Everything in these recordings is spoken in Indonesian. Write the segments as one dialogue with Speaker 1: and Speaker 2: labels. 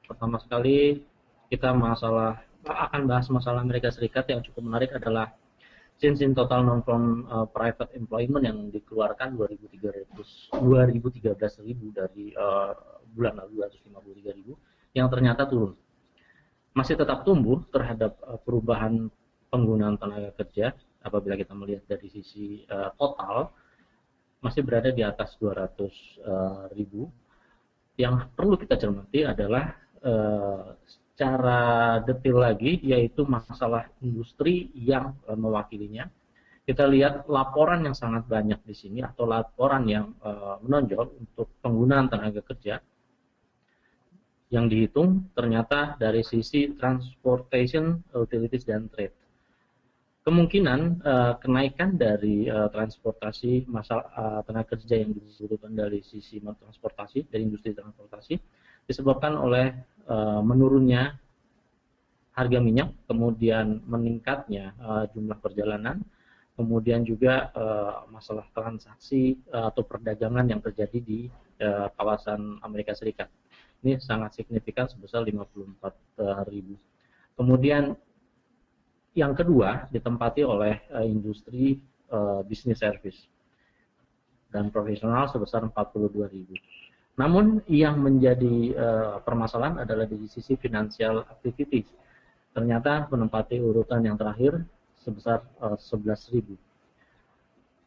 Speaker 1: Pertama sekali kita akan bahas masalah Amerika Serikat. Yang cukup menarik adalah change in total non-farm private employment yang dikeluarkan 2013 ribu dari bulan lalu 253 ribu yang ternyata turun. Masih tetap tumbuh terhadap perubahan penggunaan tenaga kerja apabila kita melihat dari sisi total masih berada di atas 200 ribu. Yang perlu kita cermati adalah secara detail lagi, yaitu masalah industri yang mewakilinya. Kita lihat laporan yang sangat banyak di sini atau laporan yang menonjol untuk penggunaan tenaga kerja yang dihitung ternyata dari sisi transportation, utilities, dan trade. Kemungkinan kenaikan dari transportasi tenaga kerja yang dibutuhkan dari sisi transportasi, dari industri transportasi, disebabkan oleh menurunnya harga minyak, kemudian meningkatnya jumlah perjalanan, kemudian juga masalah transaksi atau perdagangan yang terjadi di kawasan Amerika Serikat. Ini sangat signifikan sebesar 54 ribu. Kemudian yang kedua ditempati oleh industri bisnis service dan profesional sebesar 42 ribu. Namun yang menjadi permasalahan adalah di sisi financial activity. Ternyata menempati urutan yang terakhir sebesar 11 ribu.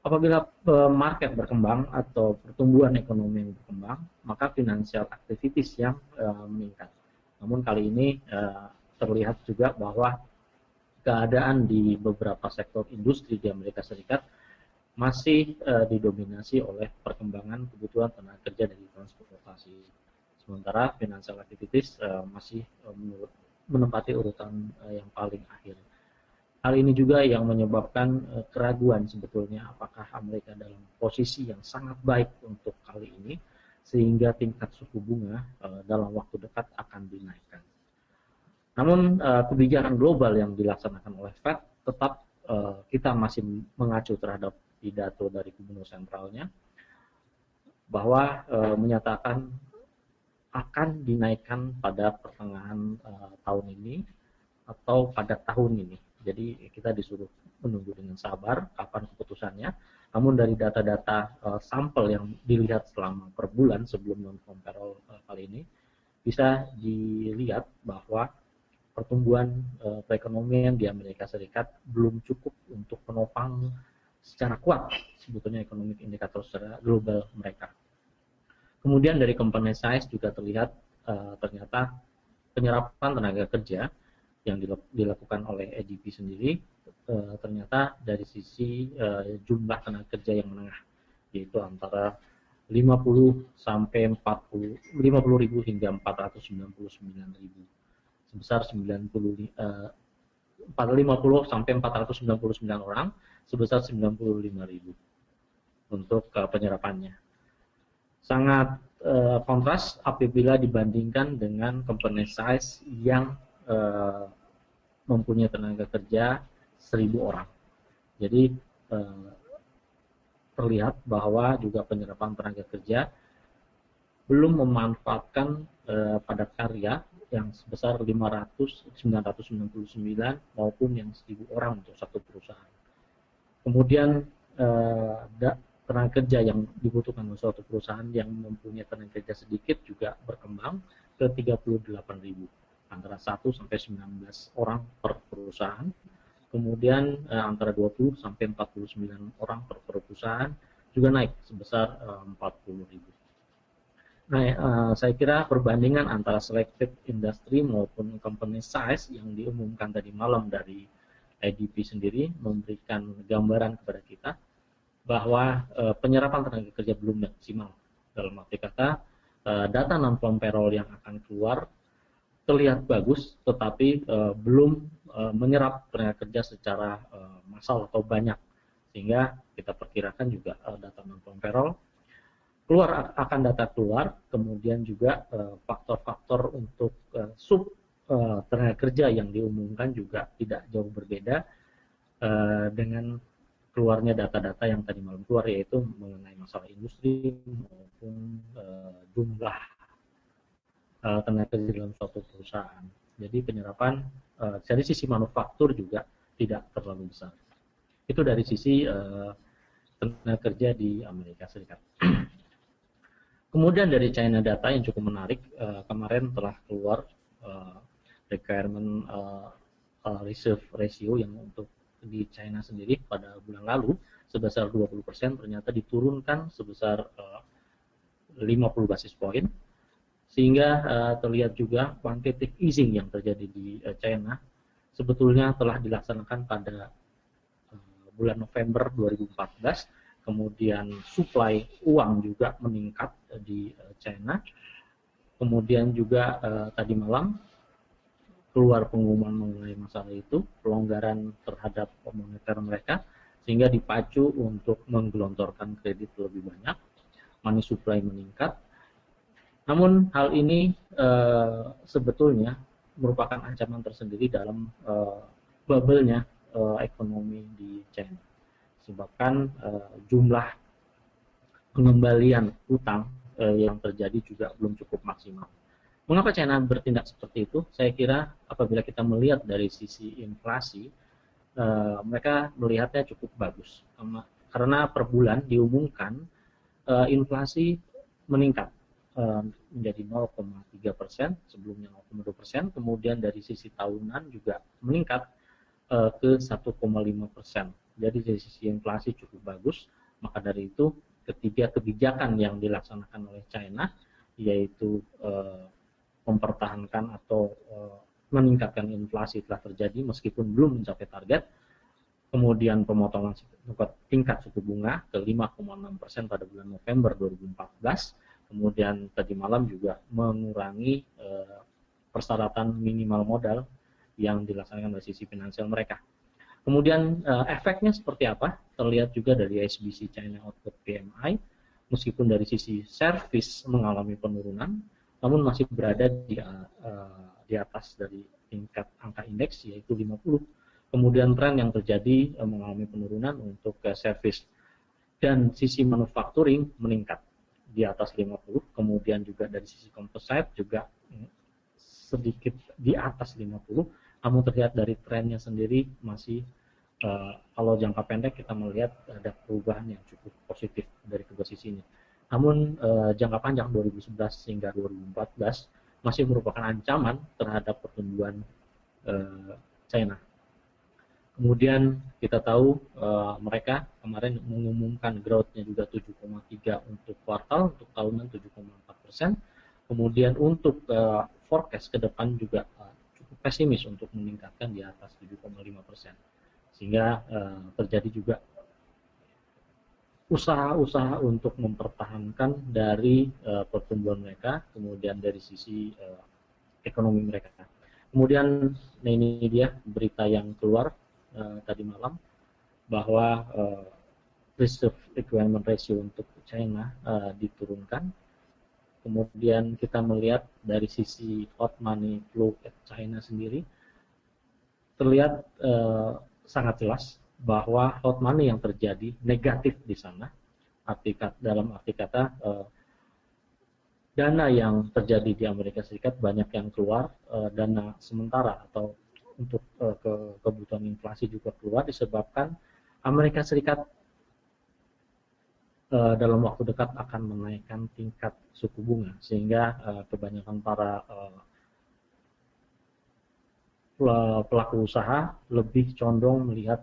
Speaker 1: Apabila market berkembang atau pertumbuhan ekonomi yang berkembang, maka financial activities yang meningkat. Namun kali ini terlihat juga bahwa keadaan di beberapa sektor industri di Amerika Serikat masih didominasi oleh perkembangan kebutuhan tenaga kerja dari transportasi. Sementara financial activities masih menempati urutan yang paling akhir. Hal ini juga yang menyebabkan keraguan sebetulnya apakah Amerika dalam posisi yang sangat baik untuk kali ini sehingga tingkat suku bunga dalam waktu dekat akan dinaikkan. Namun kebijakan global yang dilaksanakan oleh Fed tetap kita masih mengacu terhadap pidato dari gubernur sentralnya bahwa menyatakan akan dinaikkan pada pertengahan tahun ini atau pada tahun ini. Jadi kita disuruh menunggu dengan sabar kapan keputusannya. Namun dari data-data sampel yang dilihat selama per bulan sebelum non-farm payroll kali ini bisa dilihat bahwa pertumbuhan perekonomian di Amerika Serikat belum cukup untuk menopang secara kuat sebetulnya ekonomi indikator secara global mereka. Kemudian dari company size juga terlihat ternyata penyerapan tenaga kerja yang dilakukan oleh ADP sendiri ternyata dari sisi jumlah tenaga kerja yang menengah, yaitu antara 50 sampai 50 ribu hingga 499 ribu, sebesar 50 sampai 499 orang, sebesar 95 ribu untuk penyerapannya. Sangat kontras apabila dibandingkan dengan company size yang mempunyai tenaga kerja 1.000 orang. Jadi terlihat bahwa juga penyerapan tenaga kerja belum memanfaatkan padat karya yang sebesar 999 maupun yang 1.000 orang untuk satu perusahaan. Kemudian tenaga kerja yang dibutuhkan oleh suatu perusahaan yang mempunyai tenaga kerja sedikit juga berkembang ke 38.000, antara 1 sampai 19 orang per perusahaan. Kemudian antara 20 sampai 49 orang per perusahaan juga naik sebesar 40.000. Nah, saya kira perbandingan antara selected industry maupun company size yang diumumkan tadi malam dari ADP sendiri memberikan gambaran kepada kita bahwa penyerapan tenaga kerja belum maksimal. Dalam arti kata, data non-farm payroll yang akan keluar terlihat bagus, tetapi belum menyerap tenaga kerja secara massal atau banyak, sehingga kita perkirakan juga data non-farm payroll akan data keluar, kemudian juga faktor-faktor untuk sub tenaga kerja yang diumumkan juga tidak jauh berbeda dengan keluarnya data-data yang tadi malam keluar, yaitu mengenai masalah industri maupun jumlah tenaga kerja dalam suatu perusahaan. Jadi penyerapan dari sisi manufaktur juga tidak terlalu besar. Itu dari sisi tenaga kerja di Amerika Serikat. Kemudian dari China data yang cukup menarik, kemarin telah keluar requirement reserve ratio yang untuk di China sendiri pada bulan lalu sebesar 20%, ternyata diturunkan sebesar 50 basis point, sehingga terlihat juga quantitative easing yang terjadi di China sebetulnya telah dilaksanakan pada bulan November 2014. Kemudian supply uang juga meningkat di China. Kemudian juga tadi malam keluar pengumuman mengenai masalah itu, pelonggaran terhadap moneter mereka, sehingga dipacu untuk menggelontorkan kredit lebih banyak, money supply meningkat. Namun hal ini sebetulnya merupakan ancaman tersendiri dalam bubble-nya ekonomi di China. Sebabkan jumlah pengembalian utang yang terjadi juga belum cukup maksimal. Mengapa China bertindak seperti itu? Saya kira apabila kita melihat dari sisi inflasi, mereka melihatnya cukup bagus. Karena per bulan diumumkan inflasi meningkat menjadi 0,3%, sebelumnya 0,2%, kemudian dari sisi tahunan juga meningkat ke 1,5%. Jadi dari sisi inflasi cukup bagus. Maka dari itu ketiga kebijakan yang dilaksanakan oleh China, yaitu mempertahankan atau meningkatkan inflasi telah terjadi meskipun belum mencapai target. Kemudian pemotongan tingkat suku bunga ke 5,6% pada bulan November 2014. Kemudian tadi malam juga mengurangi persyaratan minimal modal yang dilaksanakan dari sisi finansial mereka. Kemudian efeknya seperti apa? Terlihat juga dari SBC China Output PMI, meskipun dari sisi service mengalami penurunan, namun masih berada di atas dari tingkat angka indeks, yaitu 50. Kemudian tren yang terjadi mengalami penurunan untuk service. Dan sisi manufacturing meningkat di atas 50, kemudian juga dari sisi composite juga sedikit di atas 50, namun terlihat dari trennya sendiri masih kalau jangka pendek kita melihat ada perubahan yang cukup positif dari kedua sisi ini. Namun jangka panjang 2011 hingga 2014 masih merupakan ancaman terhadap pertumbuhan China. Kemudian kita tahu mereka kemarin mengumumkan growth-nya juga 7,3 untuk kuartal, untuk tahunan 7,4%. Kemudian untuk forecast ke depan juga cukup pesimis untuk meningkatkan di atas 7,5%. Sehingga terjadi juga usaha-usaha untuk mempertahankan dari pertumbuhan mereka, kemudian dari sisi ekonomi mereka. Kemudian ini dia berita yang keluar tadi malam bahwa reserve requirement ratio untuk China diturunkan. Kemudian kita melihat dari sisi hot money flow at China sendiri terlihat sangat jelas bahwa hot money yang terjadi negatif di sana, dalam arti kata dana yang terjadi di Amerika Serikat banyak yang keluar, dana sementara atau untuk kebutuhan inflasi juga keluar disebabkan Amerika Serikat dalam waktu dekat akan menaikkan tingkat suku bunga, sehingga kebanyakan para pelaku usaha lebih condong melihat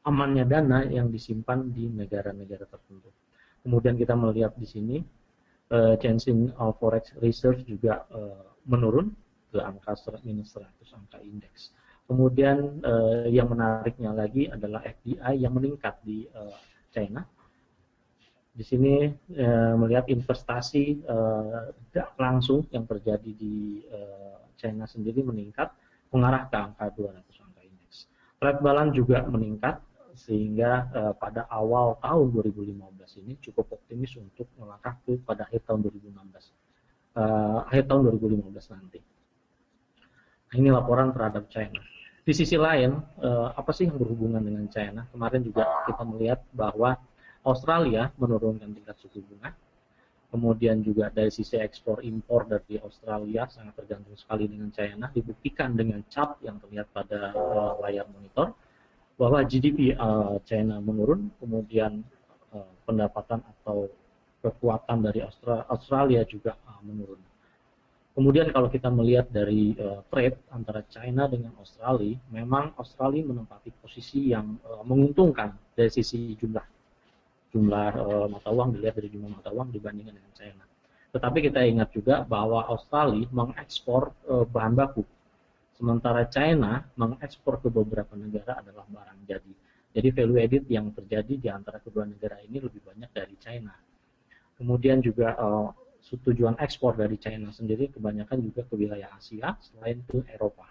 Speaker 1: amannya dana yang disimpan di negara-negara tertentu. Kemudian kita melihat di sini change of forex reserve juga menurun ke angka minus 100 angka indeks. Kemudian yang menariknya lagi adalah FDI yang meningkat di China. Di sini melihat investasi langsung yang terjadi di China sendiri meningkat, mengarah ke angka 200 angka indeks. Trade balance juga meningkat, sehingga pada awal tahun 2015 ini cukup optimis untuk melangkah ke pada akhir tahun 2016, akhir tahun 2015 nanti. Nah, ini laporan terhadap China. Di sisi lain, apa sih yang berhubungan dengan China? Kemarin juga kita melihat bahwa Australia menurunkan tingkat suku bunga, Kemudian juga dari sisi ekspor impor dari Australia sangat tergantung sekali dengan China, dibuktikan dengan chart yang terlihat pada layar monitor bahwa GDP China menurun, kemudian pendapatan atau kekuatan dari Australia juga menurun. Kemudian kalau kita melihat dari trade antara China dengan Australia, memang Australia menempati posisi yang menguntungkan dari sisi jumlah mata uang, dilihat dari jumlah mata uang dibandingkan dengan China. Tetapi kita ingat juga bahwa Australia mengekspor bahan baku, sementara China mengekspor ke beberapa negara adalah barang jadi. Jadi value added yang terjadi di antara kedua negara ini lebih banyak dari China. Kemudian juga tujuan ekspor dari China sendiri kebanyakan juga ke wilayah Asia selain ke Eropa.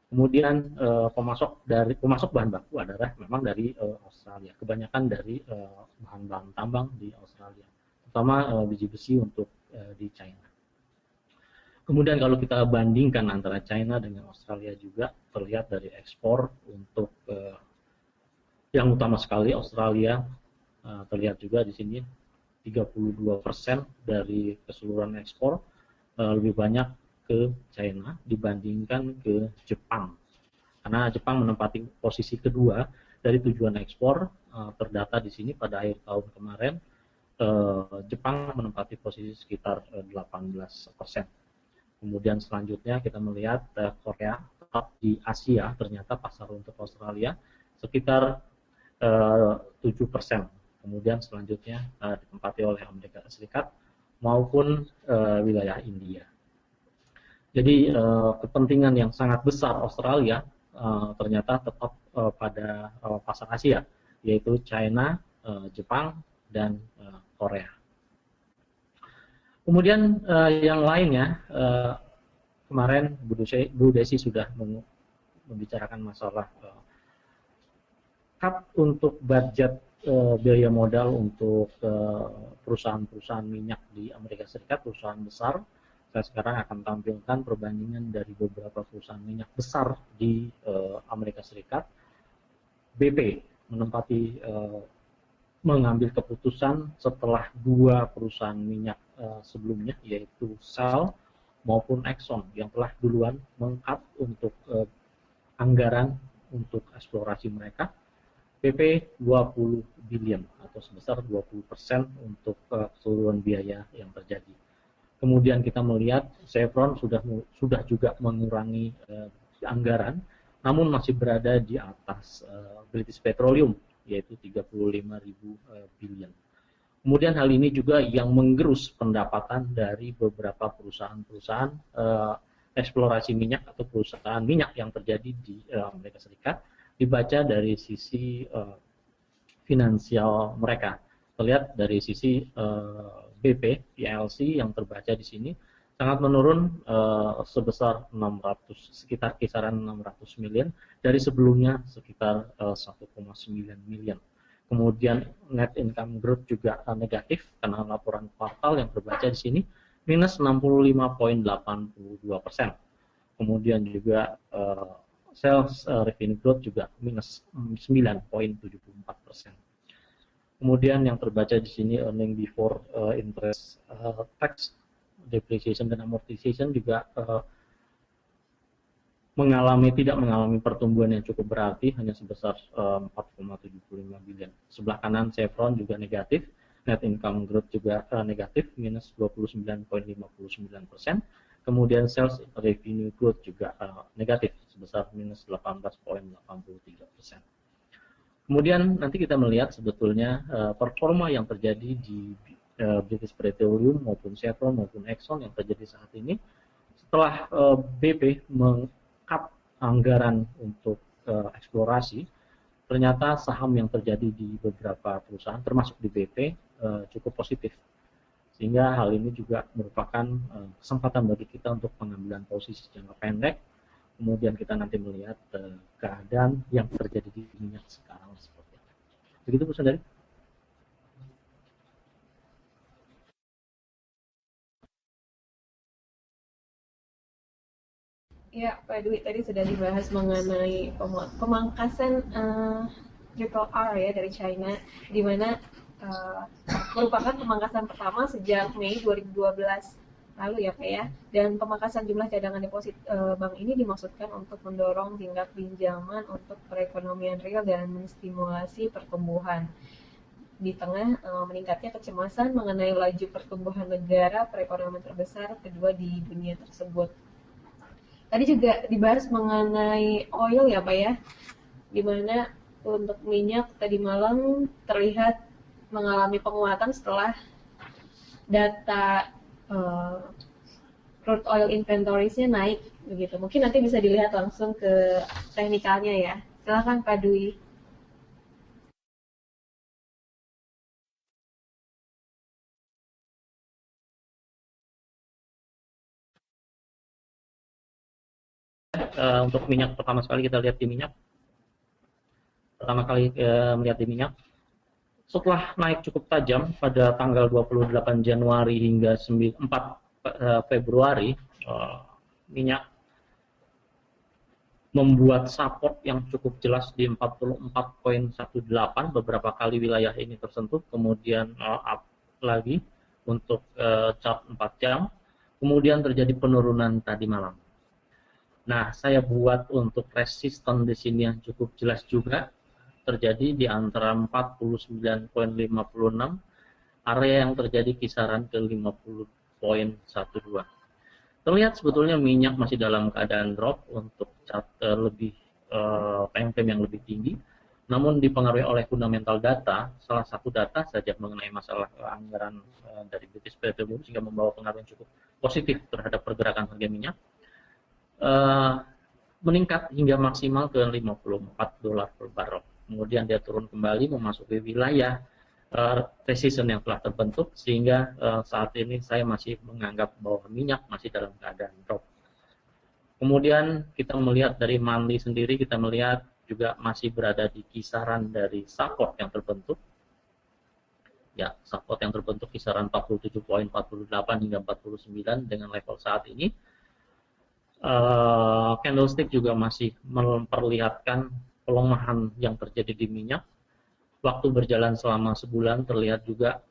Speaker 1: Kemudian pemasok bahan baku adalah memang dari Australia, kebanyakan dari bahan-bahan tambang di Australia, terutama biji besi untuk di China. Kemudian kalau kita bandingkan antara China dengan Australia juga terlihat dari ekspor untuk yang utama sekali Australia terlihat juga di sini 32% dari keseluruhan ekspor lebih banyak ke China dibandingkan ke Jepang. Karena Jepang menempati posisi kedua dari tujuan ekspor, terdata di sini pada akhir tahun kemarin, Jepang menempati posisi sekitar 18%. Kemudian selanjutnya kita melihat Korea tetap di Asia, ternyata pasar untuk Australia sekitar 7%. Kemudian selanjutnya ditempati oleh Amerika Serikat maupun wilayah India. Jadi kepentingan yang sangat besar Australia ternyata tetap pada pasar Asia, yaitu China, Jepang, dan Korea. Kemudian yang lainnya, kemarin Bu Desi sudah membicarakan masalah cut untuk budget biaya modal untuk perusahaan-perusahaan minyak di Amerika Serikat, perusahaan besar. Saya sekarang akan tampilkan perbandingan dari beberapa perusahaan minyak besar di Amerika Serikat. BP menempati mengambil keputusan setelah dua perusahaan minyak sebelumnya, yaitu Shell maupun Exxon yang telah duluan meng-cut untuk anggaran untuk eksplorasi mereka. BP 20 billion atau sebesar 20% untuk keseluruhan biaya yang terjadi. Kemudian kita melihat Chevron sudah juga mengurangi anggaran, namun masih berada di atas British Petroleum, yaitu 35.000 billion. Kemudian hal ini juga yang menggerus pendapatan dari beberapa perusahaan-perusahaan eksplorasi minyak atau perusahaan minyak yang terjadi di Amerika Serikat, dibaca dari sisi finansial mereka. Terlihat dari sisi BP PLC yang terbaca di sini sangat menurun sebesar sekitar kisaran 600 million dari sebelumnya sekitar 1,9 million. Kemudian net income growth juga negatif karena laporan kuartal yang terbaca di sini minus 65,82%. Kemudian juga sales revenue growth juga minus 9,74%. Kemudian yang terbaca di sini earning before interest, tax, depreciation dan amortization juga tidak mengalami pertumbuhan yang cukup berarti, hanya sebesar 4,75 billion. Sebelah kanan Chevron juga negatif, net income growth juga negatif, minus 29,59%. Kemudian sales revenue growth juga negatif, sebesar minus 18,83%. Kemudian nanti kita melihat sebetulnya performa yang terjadi di British Petroleum maupun Chevron maupun Exxon yang terjadi saat ini setelah BP meng-cut anggaran untuk eksplorasi, ternyata saham yang terjadi di beberapa perusahaan termasuk di BP cukup positif, sehingga hal ini juga merupakan kesempatan bagi kita untuk pengambilan posisi jangka pendek. Kemudian kita nanti melihat keadaan yang terjadi di minyak sekarang seperti apa. Begitu Bu Sundari.
Speaker 2: Ya, Pak Dwi, tadi sudah dibahas mengenai pemangkasan Triple R ya dari China, di mana merupakan pemangkasan pertama sejak Mei 2012 lalu ya Pak ya. Dan pemangkasan jumlah cadangan deposit bank ini dimaksudkan untuk mendorong tingkat pinjaman untuk perekonomian real dan menstimulasi pertumbuhan di tengah meningkatnya kecemasan mengenai laju pertumbuhan negara perekonomian terbesar kedua di dunia tersebut. Tadi juga dibahas mengenai oil ya Pak ya, di mana untuk minyak tadi malam terlihat mengalami penguatan setelah data crude oil inventories-nya naik begitu. Mungkin nanti bisa dilihat langsung ke teknikalnya ya. Silakan Pak Dwi.
Speaker 1: Untuk minyak, pertama sekali kita lihat di minyak. Melihat di minyak, setelah naik cukup tajam pada tanggal 28 Januari hingga 4 Februari, minyak membuat support yang cukup jelas di 44,18. Beberapa kali wilayah ini tersentuh, kemudian up lagi untuk chart 4 jam, kemudian terjadi penurunan tadi malam. Nah, saya buat untuk resisten di sini yang cukup jelas juga, terjadi di antara 49,56, area yang terjadi kisaran ke 50,12. Terlihat sebetulnya minyak masih dalam keadaan drop untuk chart time frame yang lebih tinggi, namun dipengaruhi oleh fundamental data. Salah satu data saja mengenai masalah anggaran dari British Petroleum sehingga membawa pengaruh yang cukup positif terhadap pergerakan harga minyak, meningkat hingga maksimal ke $54 per barrel. Kemudian dia turun kembali memasuki wilayah resistance yang telah terbentuk, sehingga saat ini saya masih menganggap bahwa minyak masih dalam keadaan drop. Kemudian kita melihat dari monthly sendiri, kita melihat juga masih berada di kisaran dari support yang terbentuk. Ya, support yang terbentuk kisaran 47,48 hingga 49 dengan level saat ini. Candlestick juga masih memperlihatkan pelemahan yang terjadi di minyak. Waktu berjalan selama sebulan terlihat juga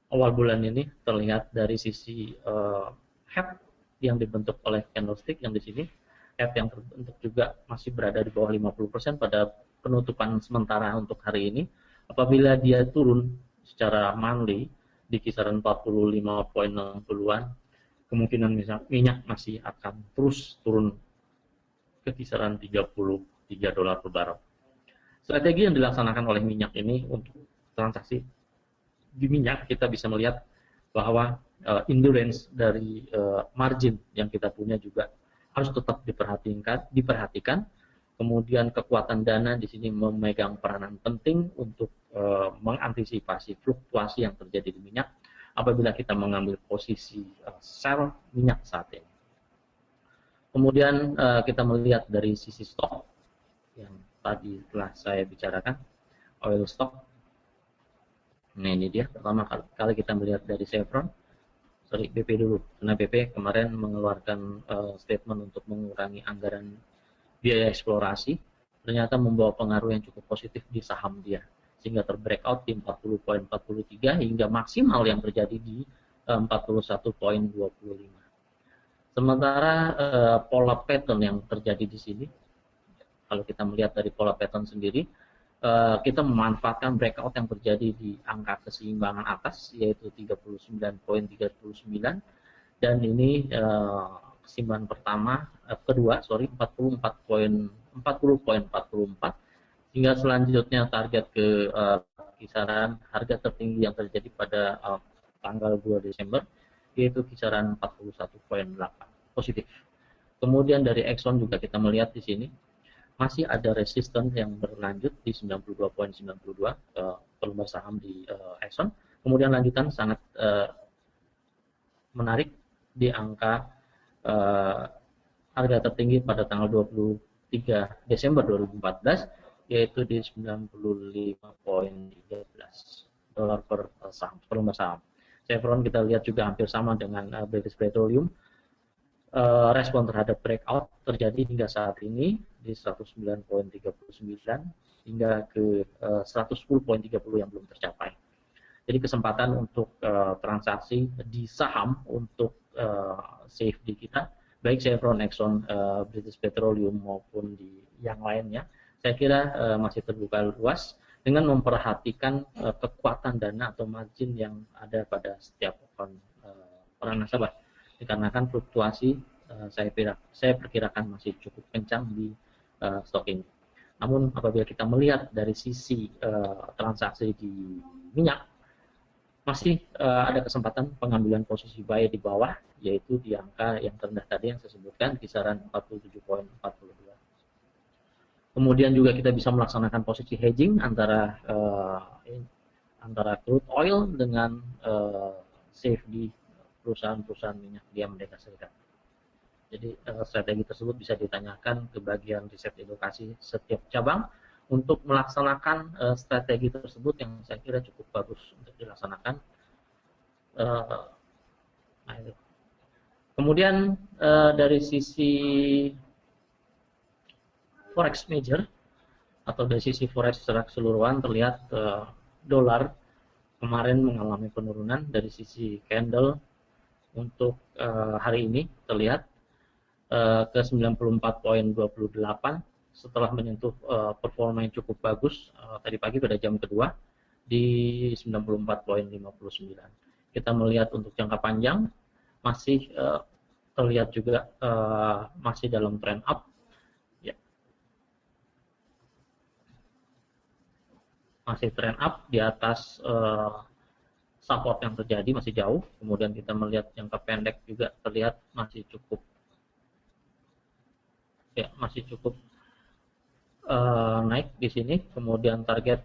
Speaker 1: awal bulan ini terlihat dari sisi head yang dibentuk oleh candlestick yang di sini, head yang terbentuk juga masih berada di bawah 50% pada penutupan sementara untuk hari ini. Apabila dia turun secara monthly di kisaran 45,60-an, kemungkinan minyak masih akan terus turun ke kisaran $33 per barrel. Strategi yang dilaksanakan oleh minyak ini untuk transaksi di minyak, kita bisa melihat bahwa endurance dari margin yang kita punya juga harus tetap diperhatikan. Kemudian kekuatan dana di sini memegang peranan penting untuk mengantisipasi fluktuasi yang terjadi di minyak apabila kita mengambil posisi sell minyak saat ini. Kemudian kita melihat dari sisi stok yang tadi telah saya bicarakan, oil stock. Nah, ini dia. Pertama kali kita melihat dari Chevron, BP dulu. Karena BP kemarin mengeluarkan statement untuk mengurangi anggaran biaya eksplorasi, ternyata membawa pengaruh yang cukup positif di saham dia, sehingga terbreakout di 40,43 hingga maksimal yang terjadi di 41,25. Sementara pola pattern yang terjadi di sini, kalau kita melihat dari pola pattern sendiri, kita memanfaatkan breakout yang terjadi di angka keseimbangan atas, yaitu 39,39, dan ini keseimbangan kedua 40,44, hingga selanjutnya target ke kisaran harga tertinggi yang terjadi pada tanggal 2 Desember, yaitu kisaran 41,8 positif. Kemudian dari Exxon juga kita melihat di sini masih ada resisten yang berlanjut di 92,92 pelembar saham di Exxon. Kemudian lanjutan sangat menarik di angka harga tertinggi pada tanggal 23 Desember 2014, yaitu di 95,13 dolar per saham, pelembar saham. Chevron kita lihat juga hampir sama dengan British Petroleum. Respon terhadap breakout terjadi hingga saat ini di 109,39, hingga ke 110,30 yang belum tercapai. Jadi kesempatan untuk transaksi di saham untuk safety kita, baik Chevron, Exxon, British Petroleum maupun di yang lainnya, saya kira masih terbuka luas dengan memperhatikan kekuatan dana atau margin yang ada pada setiap akun para nasabah. Dikarenakan fluktuasi saya perkirakan masih cukup kencang di stok ini. Namun apabila kita melihat dari sisi transaksi di minyak, masih ada kesempatan pengambilan posisi buy di bawah, yaitu di angka yang terendah tadi yang saya sebutkan, kisaran 47,42. Kemudian juga kita bisa melaksanakan posisi hedging antara crude oil dengan safe di perusahaan-perusahaan minyak di Amerika Serikat. Jadi strategi tersebut bisa ditanyakan ke bagian riset edukasi setiap cabang untuk melaksanakan strategi tersebut yang saya kira cukup bagus untuk dilaksanakan. Kemudian dari sisi forex major atau dari sisi forex secara keseluruhan terlihat dolar kemarin mengalami penurunan. Dari sisi candle untuk hari ini terlihat ke 94,28 setelah menyentuh performa yang cukup bagus tadi pagi pada jam kedua di 94,59. Kita melihat untuk jangka panjang masih terlihat juga masih dalam trend up, ya. Masih trend up di atas support yang terjadi masih jauh. Kemudian kita melihat jangka pendek juga terlihat masih cukup naik di sini. Kemudian target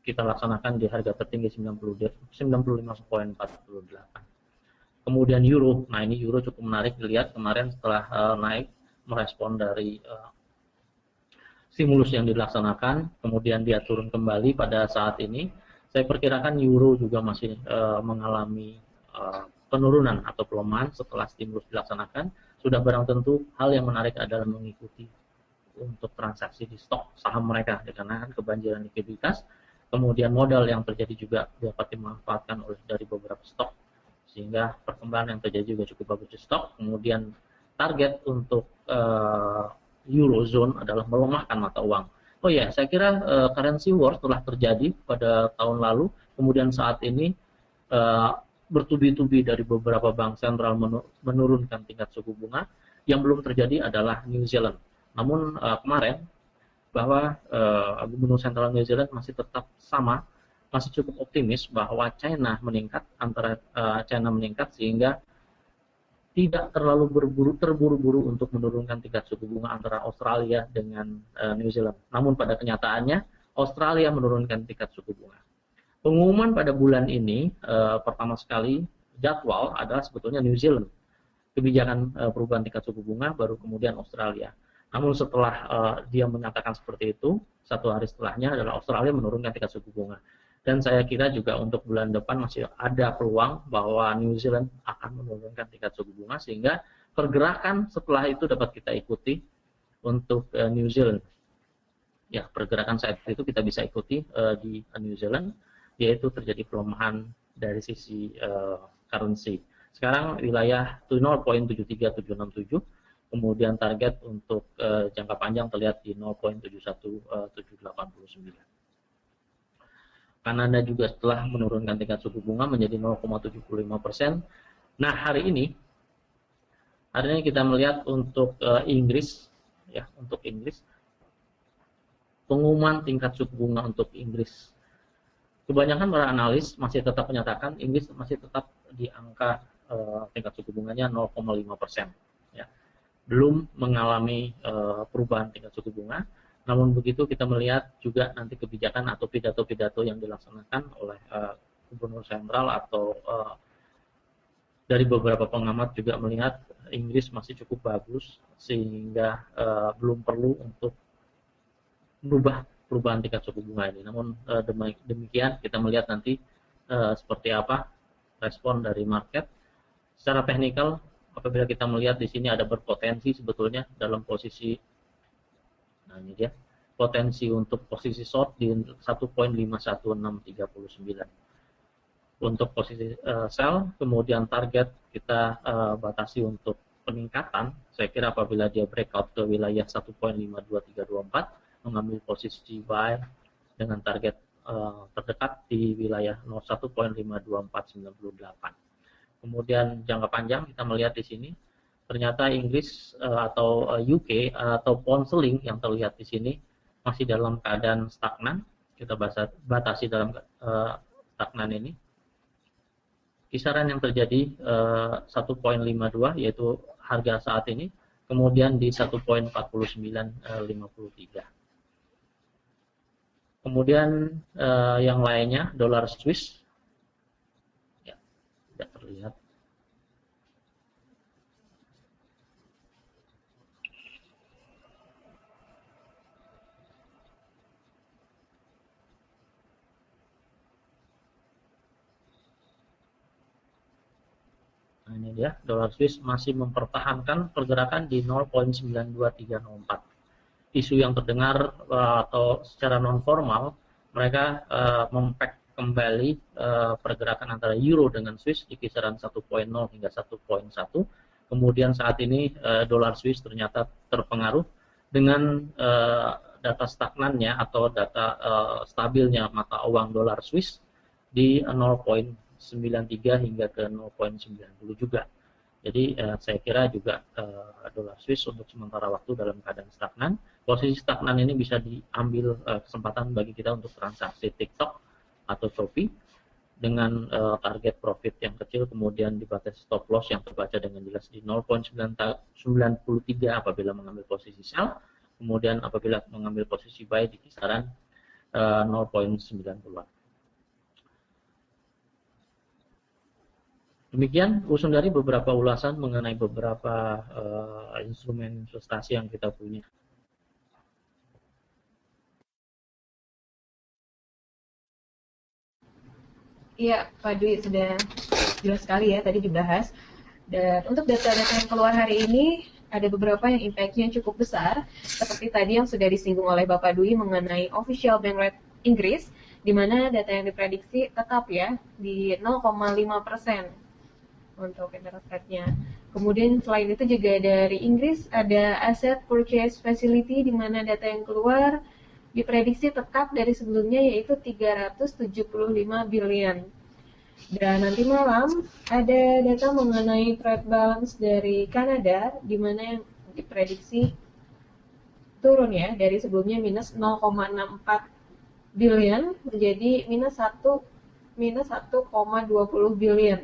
Speaker 1: kita laksanakan di harga tertinggi 95,48. Kemudian euro, nah ini euro cukup menarik dilihat kemarin setelah naik merespon dari stimulus yang dilaksanakan, kemudian dia turun kembali pada saat ini. Saya perkirakan euro juga masih mengalami penurunan atau pelemahan setelah stimulus dilaksanakan. Sudah barang tentu hal yang menarik adalah mengikuti untuk transaksi di stok saham mereka, karena kebanjiran likuiditas, kemudian modal yang terjadi juga dapat dimanfaatkan oleh dari beberapa stok, sehingga perkembangan yang terjadi juga cukup bagus di stok. Kemudian target untuk Eurozone adalah melemahkan mata uang. Oh ya, saya kira currency war telah terjadi pada tahun lalu, kemudian saat ini bertubi-tubi dari beberapa bank sentral menurunkan tingkat suku bunga. Yang belum terjadi adalah New Zealand. Namun kemarin bahwa Gubernur Sentral New Zealand masih tetap sama, masih cukup optimis bahwa China meningkat sehingga tidak terlalu terburu-buru untuk menurunkan tingkat suku bunga antara Australia dengan New Zealand. Namun pada kenyataannya Australia menurunkan tingkat suku bunga. Pengumuman pada bulan ini pertama sekali jadwal adalah sebetulnya New Zealand, kebijakan perubahan tingkat suku bunga, baru kemudian Australia. Namun setelah dia menyatakan seperti itu, satu hari setelahnya adalah Australia menurunkan tingkat suku bunga. Dan saya kira juga untuk bulan depan masih ada peluang bahwa New Zealand akan menurunkan tingkat suku bunga, sehingga pergerakan setelah itu dapat kita ikuti untuk New Zealand. Ya, pergerakan saat itu kita bisa ikuti di New Zealand, yaitu terjadi pelemahan dari sisi currency. Sekarang wilayah 0,73767, kemudian target untuk jangka panjang terlihat di 0,71789. Kanada juga setelah menurunkan tingkat suku bunga menjadi 0,75%. Nah, hari ini kita melihat untuk Inggris, ya, untuk Inggris, pengumuman tingkat suku bunga untuk Inggris. Kebanyakan para analis masih tetap menyatakan Inggris masih tetap di angka tingkat suku bunganya 0,5%. Ya. Belum mengalami perubahan tingkat suku bunga. Namun begitu kita melihat juga nanti kebijakan atau pidato-pidato yang dilaksanakan oleh Gubernur Sentral atau dari beberapa pengamat juga melihat Inggris masih cukup bagus, sehingga belum perlu untuk berubah perubahan tingkat suku bunga ini. Namun demikian kita melihat nanti seperti apa respon dari market. Secara teknikal, apabila kita melihat di sini ada berpotensi sebetulnya dalam posisi, nah ini dia, potensi untuk posisi short di 1.51639. Untuk posisi sell, kemudian target kita batasi untuk peningkatan. Saya kira apabila dia breakout ke wilayah 1.52324, mengambil posisi buy dengan target terdekat di wilayah 1.52498. Kemudian jangka panjang kita melihat di sini, ternyata Inggris atau UK atau pound sterling yang terlihat di sini masih dalam keadaan stagnan. Kita batasi dalam stagnan ini. Kisaran yang terjadi 1.52 yaitu harga saat ini, kemudian di 1.4953. Kemudian yang lainnya dolar Swiss, ya, tidak terlihat. Nah, ini dia, dolar Swiss masih mempertahankan pergerakan di 0.92304. Isu yang terdengar atau secara non formal, mereka mempack kembali pergerakan antara euro dengan Swiss di kisaran 1.0 hingga 1.1. Kemudian saat ini dolar Swiss ternyata terpengaruh dengan data stagnannya atau data stabilnya mata uang dolar Swiss di 0.93 hingga ke 0.90 juga. Jadi saya kira juga dolar Swiss untuk sementara waktu dalam keadaan stagnan. Posisi stagnan ini bisa diambil kesempatan bagi kita untuk transaksi TikTok atau Shopee dengan target profit yang kecil, kemudian dibatasi stop loss yang terbaca dengan jelas di 0.93 apabila mengambil posisi sell, kemudian apabila mengambil posisi buy di kisaran 0.90. Demikian usun dari beberapa ulasan mengenai beberapa instrumen investasi yang kita punya.
Speaker 2: Iya, Pak Dwi sudah jelas sekali ya tadi dibahas. Dan untuk data-data yang keluar hari ini ada beberapa yang impact-nya cukup besar, seperti tadi yang sudah disinggung oleh Bapak Dwi mengenai official bank rate Inggris, di mana data yang diprediksi tetap ya di 0,5% untuk interest rate-nya. Kemudian selain itu juga dari Inggris ada asset purchase facility, di mana data yang keluar diprediksi tetap dari sebelumnya yaitu 375 billion. Dan nanti malam ada data mengenai trade balance dari Kanada, di mana yang diprediksi turun ya dari sebelumnya minus 0,64 billion menjadi minus 1,20 billion.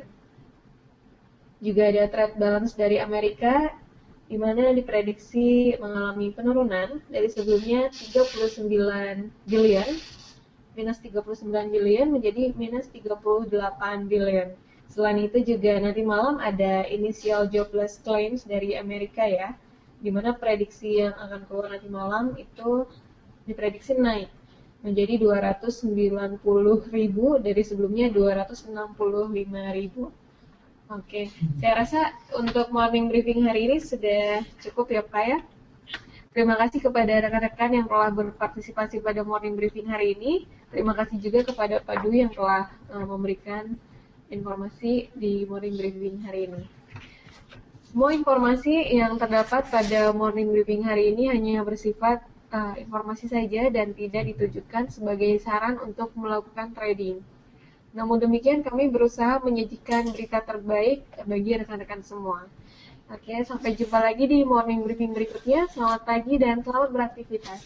Speaker 2: Juga ada trade balance dari Amerika, di mana diprediksi mengalami penurunan dari sebelumnya 39 billion, minus 39 billion menjadi minus 38 billion. Selain itu juga nanti malam ada initial jobless claims dari Amerika ya, di mana prediksi yang akan keluar nanti malam itu diprediksi naik menjadi 290.000 dari sebelumnya 265.000. Oke, saya rasa untuk morning briefing hari ini sudah cukup ya Pak ya. Terima kasih kepada rekan-rekan yang telah berpartisipasi pada morning briefing hari ini. Terima kasih juga kepada Pak Dwi yang telah memberikan informasi di morning briefing hari ini. Semua informasi yang terdapat pada morning briefing hari ini hanya bersifat informasi saja dan tidak ditujukan sebagai saran untuk melakukan trading. Namun demikian kami berusaha menyajikan berita terbaik bagi rekan-rekan semua. Oke, sampai jumpa lagi di morning briefing berikutnya. Selamat pagi dan selamat beraktivitas.